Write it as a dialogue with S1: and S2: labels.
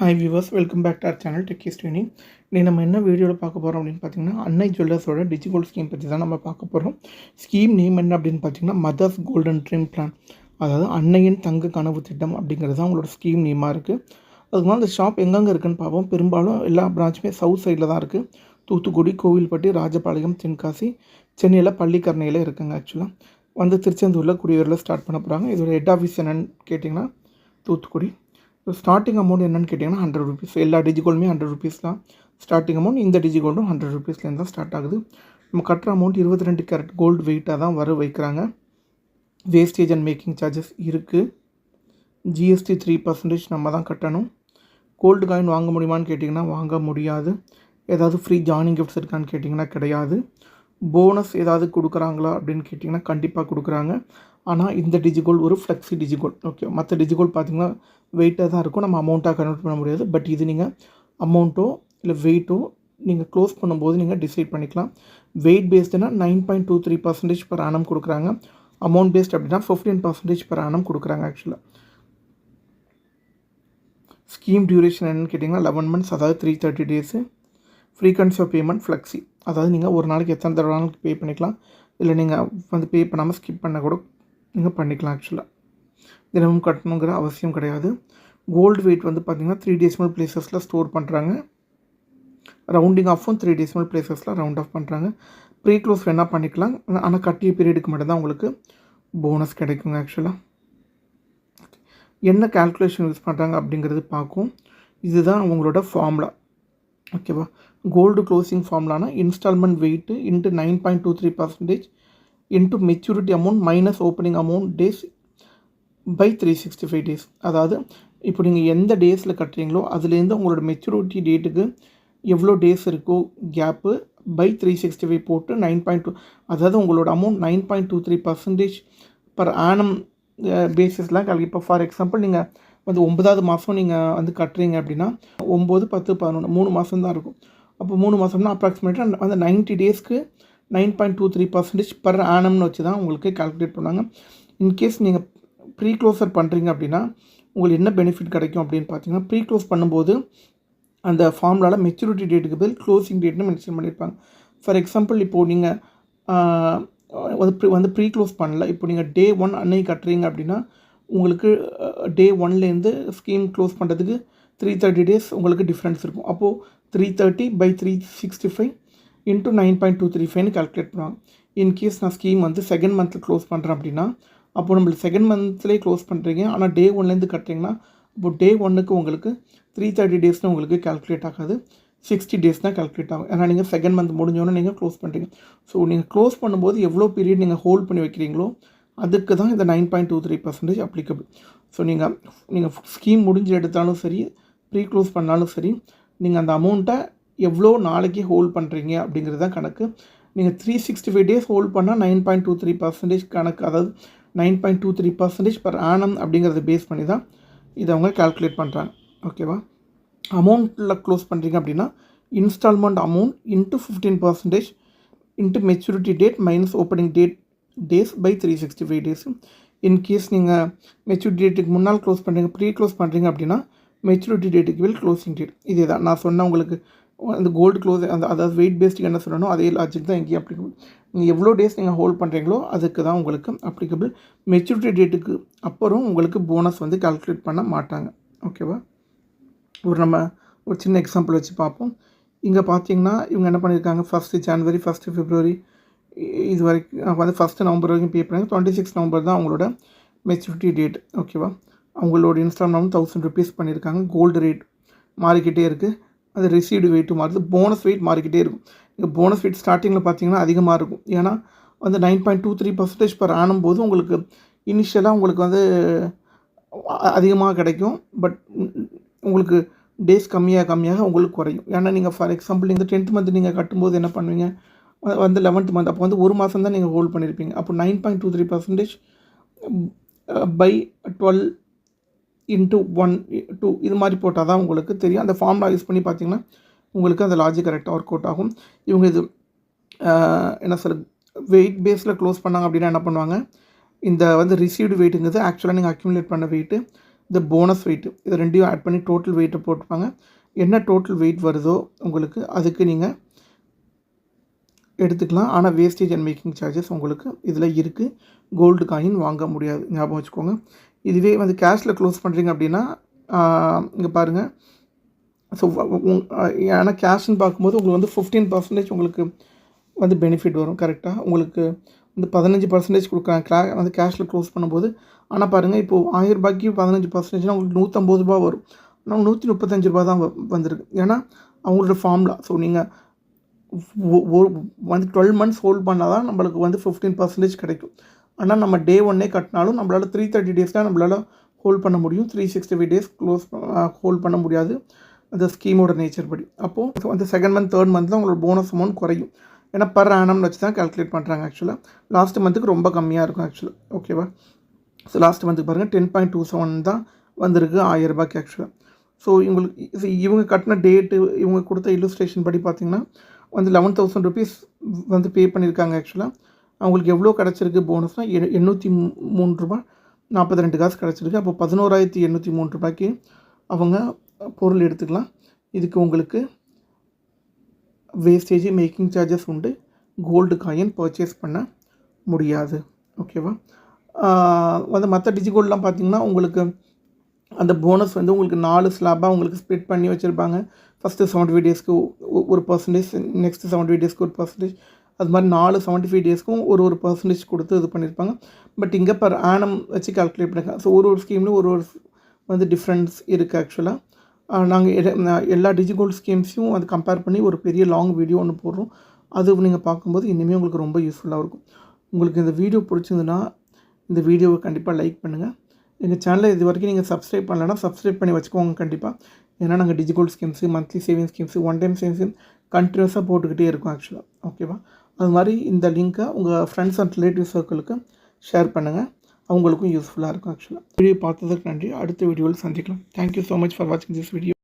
S1: Hi viewers, welcome back to our channel Techies Training. இன்றைக்கி நம்ம என்ன வீடியோவில் பார்க்க போகிறோம் அப்படின்னு பார்த்தீங்கன்னா, அன்னை ஜுவல்லர்ஸோட டிஜிகோல்ட் ஸ்கீம் பற்றி தான் நம்ம பார்க்க போகிறோம். ஸ்கீம் நேம் என்ன அப்படின்னு பார்த்தீங்கன்னா, மதர்ஸ் கோல்டன் ட்ரீம் பிளான், அதாவது அன்னையின் தங்க கனவு திட்டம் அப்படிங்கிறது தான் அவங்களோட ஸ்கீம் நேமாக இருக்குது. அதுக்கு மேலே அந்த ஷாப் எங்கெங்கே இருக்குதுன்னு பார்ப்போம். பெரும்பாலும் எல்லா பிரான்ச்சுமே சவுத் சைடில் தான் இருக்குது. தூத்துக்குடி, கோவில்பட்டி, ராஜபாளையம், தென்காசி, சென்னையில் பள்ளிக்கரணையில் இருக்குங்க. ஆக்சுவலாக வந்து திருச்செந்தூரில் குடியூரில் ஸ்டார்ட் பண்ண போகிறாங்க. இதோட ஹெட் ஆஃபீஸ் என்னென்னு கேட்டிங்கன்னா தூத்துக்குடி. ஸ்டார்டிங் அமௌண்ட் என்னென்னு கேட்டிங்கன்னா 100 ருபீஸ். எல்லா டிஜிகோல்டுமே 100 ருபீஸ் தான் ஸ்டார்டிங் அமௌண்ட். இந்த டிஜிகோல்டும் 100 ருபீஸ்லேருந்து தான் ஸ்டார்ட் ஆகுது. நம்ம கட்டுற அமௌண்ட் 22 கேரட் கோல்டு வெயிட்டாக தான் வர வைக்கிறாங்க. வேஸ்டேஜ் அண்ட் மேக்கிங் சார்ஜஸ் இருக்குது. ஜிஎஸ்டி 3% நம்ம தான் கட்டணும். கோல்டு காயின் வாங்க முடியுமான்னு கேட்டிங்கன்னா வாங்க முடியாது. ஏதாவது ஃப்ரீ ஜாயினிங் கிஃப்ட்ஸ் இருக்கான்னு கேட்டிங்கன்னா கிடையாது. போனஸ் ஏதாவது கொடுக்குறாங்களா அப்படின்னு கேட்டிங்கன்னா கண்டிப்பாக கொடுக்குறாங்க. ஆனால் இந்த டிஜிகோல்டு ஒரு ஃப்ளெக்ஸி டிஜிகோல்டு. ஓகே, மற்ற டிஜிகோல்டு பார்த்திங்கன்னா வெயிட்டாக தான் இருக்கும், நம்ம அமௌண்ட்டாக கன்வெர்ட் பண்ண முடியாது. பட் இது நீங்கள் அமௌண்ட்டோ இல்லை வெயிட்டோ நீங்கள் க்ளோஸ் பண்ணும்போது நீங்கள் டிசைட் பண்ணிக்கலாம். வெயிட் பேஸ்டுனா 9.23% per annum கொடுக்குறாங்க. அமௌண்ட் பேஸ்ட் அப்படின்னா 15% per annum கொடுக்குறாங்க. ஆக்சுவலாக ஸ்கீம் டியூரேஷன் என்னென்னு கேட்டிங்கன்னா 11 months, அதாவது 330 days. Frequency of payment flexi, அதாவது நீங்கள் ஒரு நாளைக்கு எத்தனை தடவை நாளைக்கு பே பண்ணிக்கலாம், இல்லை நீங்கள் வந்து பே பண்ணாமல் ஸ்கிப் பண்ண கூட நீங்கள் பண்ணிக்கலாம். ஆக்சுவலாக தினமும் கட்டணுங்கிற அவசியம் கிடையாது. கோல்டு வெயிட் வந்து பார்த்திங்கன்னா 3 decimal places ஸ்டோர் பண்ணுறாங்க. ரவுண்டிங் ஆஃபும் 3 decimal places ரவுண்ட் ஆஃப் பண்ணுறாங்க. ப்ரீ க்ளோஸ் வேணால் பண்ணிக்கலாம், ஆனால் கட்டிய பீரியடுக்கு மட்டும்தான் உங்களுக்கு போனஸ் கிடைக்குங்க. ஆக்சுவலாக என்ன கால்குலேஷன் யூஸ் பண்ணுறாங்க அப்படிங்கிறது பார்க்கும். இதுதான் அவங்களோட ஃபார்முலா. ஓகேவா, கோல்டு க்ளோசிங் ஃபார்முலானா instalment weight into 9.23% into maturity amount minus opening amount days by 365 days. அதாவது இப்போ நீங்கள் எந்த டேஸில் கட்டுறீங்களோ அதுலேருந்து உங்களோட மெச்சூரிட்டி டேட்டுக்கு எவ்வளோ டேஸ் இருக்கோ கேப்பு பை 365 போட்டு 9.2, அதாவது உங்களோட அமௌண்ட் 9.23% per annum பேசிஸ்லாம் கல்வி. இப்போ ஃபார் எக்ஸாம்பிள் நீங்கள் வந்து 9வது மாதம் நீங்கள் வந்து கட்டுறீங்க அப்படின்னா 9, 10, 11 3 மாதம் தான் இருக்கும். அப்போ 3 மாதம்னா அப்ராக்சிமேட்டாக அந்த 90 daysக்கு 9.23% per annumனு வச்சு தான் உங்களுக்கு கால்குலேட் பண்ணுவாங்க. இன்கேஸ் நீங்கள் ப்ரீ க்ளோஸர் பண்ணுறீங்க அப்படின்னா உங்களுக்கு என்ன பெனிஃபிட் கிடைக்கும் அப்படின்னு பார்த்தீங்கன்னா, ப்ரீ க்ளோஸ் பண்ணும்போது அந்த ஃபார்முலாவில் மெச்சூரிட்டி டேட்டுக்கு பதில் க்ளோசிங் டேட்னு மென்ஷன் பண்ணியிருப்பாங்க. ஃபார் எக்ஸாம்பிள் இப்போது நீங்கள் வந்து ப்ரீ க்ளோஸ் பண்ணல, இப்போ நீங்கள் Day 1 அன்னைக்கு கட்டுறீங்க அப்படின்னா உங்களுக்கு Day 1லேருந்து ஸ்கீம் க்ளோஸ் பண்ணுறதுக்கு 330 days உங்களுக்கு டிஃப்ரென்ஸ் இருக்கும். அப்போது 330 by 365 இன்ட்டு 9.235 கால்குலேட் பண்ணுவாங்க. இன்கேஸ் நான் ஸ்கீம் வந்து செகண்ட் மந்தில் க்ளோஸ் பண்ணுறேன் அப்படின்னா, அப்போது நம்மளுக்கு செகண்ட் மந்த்லேயே க்ளோஸ் பண்ணுறீங்க, ஆனால் Day 1லேருந்து கட்டுறீங்கன்னா அப்போது Day 1க்கு உங்களுக்கு 330 daysனு உங்களுக்கு கால்குலேட் ஆகாது, 60 days தான் கால்குலேட் ஆகும். ஏன்னா நீங்கள் செகண்ட் மந்த் முடிஞ்சோன்னே நீங்கள் க்ளோஸ் பண்ணுறீங்க. ஸோ நீங்கள் க்ளோஸ் பண்ணும்போது எவ்வளோ பீரியட் நீங்கள் ஹோல்ட் பண்ணி வைக்கிறீங்களோ அதுக்கு தான் இந்த 9.23% அப்ளிகபிள். ஸோ நீங்கள் ஸ்கீம் முடிஞ்சு எடுத்தாலும் சரி, ப்ரீ க்ளோஸ் பண்ணாலும் சரி, நீங்கள் அந்த அமௌண்ட்டை எவ்வளோ நாளைக்கு ஹோல்ட் பண்ணுறீங்க அப்படிங்கிறது தான் கணக்கு. நீங்கள் 365 days ஹோல்ட் பண்ணால் 9.23% கணக்கு, அதாவது 9.23% per annum அப்படிங்கிறத பேஸ் பண்ணி தான் இதை அவங்க கால்குலேட் பண்ணுறாங்க. ஓகேவா, அமௌண்ட்டில் க்ளோஸ் பண்ணுறீங்க அப்படின்னா installment amount into 15% into maturity date minus opening days by 365 days. In case நீங்கள் மெச்சூரிட்டி டேட்டுக்கு முன்னால் க்ளோஸ் பண்ணுறீங்க, ப்ரீ க்ளோஸ் பண்ணுறீங்க அப்படின்னா மெச்சூரிட்டி டேட்டுக்கு வில் க்ளோசிங் டேட். இதே தான் நான் சொன்ன உங்களுக்கு அந்த கோல்டு க்ளோஸ் அதாவது வெயிட் பேஸ்டுக்கு என்ன சொல்லணும் அதே லாஜிக் தான் எங்கேயும் அப்ளிகபிள். நீங்கள் எவ்வளோ டேஸ் நீங்கள் ஹோல்ட் பண்ணுறீங்களோ அதுக்கு தான் உங்களுக்கு அப்ளிகபிள். மெச்சூரிட்டி டேட்டுக்கு அப்புறம் உங்களுக்கு போனஸ் வந்து கால்குலேட் பண்ண மாட்டாங்க. ஓகேவா, ஒரு சின்ன எக்ஸாம்பிள் வச்சு பார்ப்போம். இங்கே பார்த்தீங்கன்னா இவங்க என்ன பண்ணியிருக்காங்க, 1 January 1 February இது வரைக்கும் வந்து 1 November வரைக்கும் பே பண்ணாங்க. 26 November தான் அவங்களோட மெச்சூரிட்டி டேட். ஓகேவா, அவங்களோட இன்ஸ்டால்மெண்ட் 1000 rupees பண்ணியிருக்காங்க. கோல்டு ரேட் மாறிக்கிட்டே இருக்குது, அது ரிசீவ்டு வெயிட்டும் மாறுது, போனஸ் வெயிட் மாறிக்கிட்டே இருக்கும். இங்கே போனஸ் வெயிட் ஸ்டார்டிங்கில் பார்த்தீங்கன்னா அதிகமாக இருக்கும், ஏன்னா வந்து 9.23% per annum போது உங்களுக்கு இனிஷியலாக உங்களுக்கு வந்து அதிகமாக கிடைக்கும். பட் உங்களுக்கு டேஸ் கம்மியாக உங்களுக்கு குறையும். ஏன்னா நீங்கள் ஃபார் எக்ஸாம்பிள் இந்த 10th month நீங்கள் கட்டும்போது என்ன பண்ணுவீங்க, வந்து 11th month அப்போ வந்து ஒரு மாதம் தான் நீங்கள் ஹோல்ட் பண்ணியிருப்பீங்க. அப்போ 9.23% by 12 இன்ட்டு 1 2 இது மாதிரி போட்டால் தான் உங்களுக்கு தெரியும். அந்த ஃபார்முலா யூஸ் பண்ணி பார்த்தீங்கன்னா உங்களுக்கு அந்த லாஜிக் கரெக்டாக ஒர்க் அவுட் ஆகும். இவங்க இது என்ன சொல்ல வெயிட் பேஸில் க்ளோஸ் பண்ணாங்க அப்படின்னா என்ன பண்ணுவாங்க, இந்த வந்து ரிசீவ்டு வெயிட்டுங்கிறது ஆக்சுவலாக நீங்கள் அக்யூமுலேட் பண்ண வெயிட்டு, இந்த போனஸ் வெயிட் இது ரெண்டையும் ஆட் பண்ணி டோட்டல் வெயிட்டை போட்டுப்பாங்க. என்ன டோட்டல் வெயிட் வருதோ உங்களுக்கு அதுக்கு நீங்கள் எடுத்துக்கலாம். ஆனால் வேஸ்டேஜ் அண்ட் மேக்கிங் சார்ஜஸ் உங்களுக்கு இதில் இருக்குது. கோல்டு காயின் வாங்க முடியாது, ஞாபகம் வச்சுக்கோங்க. இதுவே வந்து கேஷில் க்ளோஸ் பண்ணுறீங்க அப்படின்னா இங்கே பாருங்கள். ஸோ ஆனால் கேஷ்ன்னு பார்க்கும்போது உங்களுக்கு வந்து 15% உங்களுக்கு வந்து பெனிஃபிட் வரும். கரெக்டாக உங்களுக்கு வந்து 15% கொடுக்குறாங்க வந்து கேஷில் க்ளோஸ் பண்ணும்போது. ஆனால் பாருங்கள், இப்போது 1000 ரூபாய்க்கு 15%னா உங்களுக்கு 150 ரூபா வரும். ஆனால் 135 ரூபா தான் வந்திருக்கு. ஏன்னா அவங்களோட ஃபார்முலா. ஸோ நீங்கள் வந்து 12 மந்த்ஸ் ஹோல்ட் பண்ணால் தான் நம்மளுக்கு வந்து 15% கிடைக்கும். ஆனால் நம்ம டே 1 கட்டினாலும் நம்மளால் 330 டேஸ் தான் நம்மளால் ஹோல்ட் பண்ண முடியும். 365 டேஸ் ஹோல்ட் பண்ண முடியாது, அந்த ஸ்கீமோட நேச்சர் படி. அப்போது வந்து செகண்ட் மந்த் தேர்ட் மந்த் தான் உங்களோட போனஸ் அமௌண்ட் குறையும். ஏன்னா பர் ஆனம்னு வச்சு தான் கால்குலேட் பண்ணுறாங்க. ஆக்சுவலாக லாஸ்ட் மந்த்துக்கு ரொம்ப கம்மியாக இருக்கும் ஆக்சுவலாக. ஓகேவா? ஸோ லாஸ்ட் மந்த்துக்கு பாருங்கள் 10.27 தான் வந்திருக்கு 1000 ரூபாய்க்கு ஆக்சுவலாக. ஸோ இவங்க கட்டின டேட்டு, இவங்க கொடுத்த இல்லுஸ்ட்ரேஷன் படி பார்த்திங்கன்னா வந்து 11,000 ருபீஸ் வந்து பே பண்ணியிருக்காங்க ஆக்சுவலாக. அவங்களுக்கு எவ்வளோ கிடச்சிருக்கு போனஸ்னால் 803 ரூபா 42 காசு கிடச்சிருக்கு. அப்போ 11,803 ரூபாய்க்கு அவங்க பொருள் எடுத்துக்கலாம். இதுக்கு உங்களுக்கு வேஸ்டேஜ் மேக்கிங் சார்ஜஸ் உண்டு. கோல்டு காயின் பர்ச்சேஸ் பண்ண முடியாது. ஓகேவா? வந்து மற்ற டிஜிகோல்டெலாம் பார்த்திங்கன்னா உங்களுக்கு அந்த போனஸ் வந்து உங்களுக்கு 4 ஸ்லாப்பாக உங்களுக்கு ஸ்ப்ளிட் பண்ணி வச்சுருப்பாங்க. ஃபஸ்ட்டு 75 டேஸ்க்கு ஒரு பர்சன்டேஜ், நெக்ஸ்ட்டு 75 டேஸ்க்கு ஒரு பர்சன்டேஜ், அது மாதிரி 45 டேஸ்க்கும் ஒரு பர்சன்டேஜ் கொடுத்து இது பண்ணியிருப்பாங்க. பட் இங்கே பர் ஆனம் வச்சு கால்குலேட் பண்ணியிருக்காங்க. ஸோ ஒரு ஸ்கீம்லேயும் ஒரு வந்து டிஃப்ரென்ஸ் இருக்குது ஆக்சுவலாக. நாங்கள் எல்லா டிஜிகோல்டு ஸ்கீம்ஸையும் அது கம்பேர் பண்ணி ஒரு பெரிய லாங் வீடியோ ஒன்று போடுறோம். அது நீங்கள் பார்க்கும்போது இனிமேல் உங்களுக்கு ரொம்ப யூஸ்ஃபுல்லாக இருக்கும். உங்களுக்கு இந்த வீடியோ பிடிச்சிருந்துன்னா இந்த வீடியோவை கண்டிப்பாக லைக் பண்ணுங்கள். எங்கள் சேனலை இது வரைக்கும் நீங்கள் சப்ஸ்கிரைப் பண்ணலைன்னா சப்ஸ்கிரைப் பண்ணி வச்சுக்கோங்க கண்டிப்பாக. ஏன்னா நாங்கள் DigiGold schemes, monthly saving schemes, one time savings கண்டினியூஸாக போட்டுக்கிட்டே இருக்கோம் ஆக்சுவலாக. ஓகேவா? அது மாதிரி இந்த லிங்க்கை உங்கள் ஃப்ரெண்ட்ஸ் அண்ட் ரிலேட்டிவ் சர்க்கிளுக்கு ஷேர் பண்ணுங்கள். அவங்களுக்கும் யூஸ்ஃபுல்லாக இருக்கும் ஆக்சுவலாக. வீடியோ பார்த்ததுக்கு நன்றி. அடுத்த வீடியோவில் சந்திக்கலாம். தேங்க்யூ ஸோ மச் ஃபார் வாட்சிங் திஸ் வீடியோ.